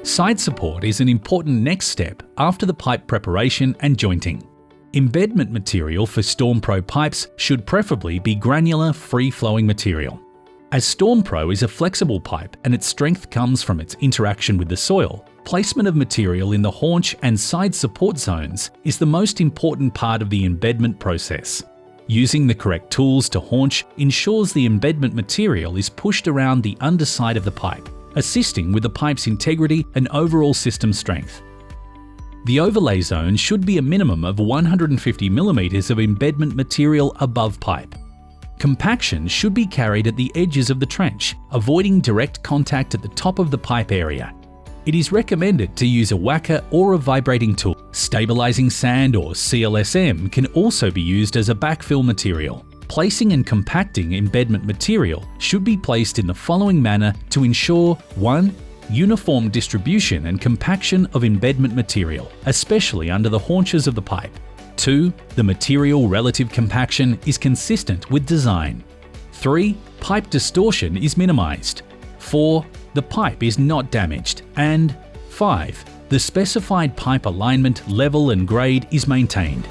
Side support is an important next step after the pipe preparation and jointing. Embedment material for StormPRO pipes should preferably be granular, free-flowing material. As StormPRO is a flexible pipe and its strength comes from its interaction with the soil, placement of material in the haunch and side support zones is the most important part of the embedment process. Using the correct tools to haunch ensures the embedment material is pushed around the underside of the pipe, assisting with the pipe's integrity and overall system strength. The overlay zone should be a minimum of 150 mm of embedment material above pipe. Compaction should be carried at the edges of the trench, avoiding direct contact at the top of the pipe area. It is recommended to use a whacker or a vibrating tool. Stabilizing sand or CLSM can also be used as a backfill material. Placing and compacting embedment material should be placed in the following manner to ensure 1. Uniform distribution and compaction of embedment material, especially under the haunches of the pipe. 2. The material relative compaction is consistent with design. 3. Pipe distortion is minimized. 4. The pipe is not damaged. And 5. The specified pipe alignment, level and grade is maintained.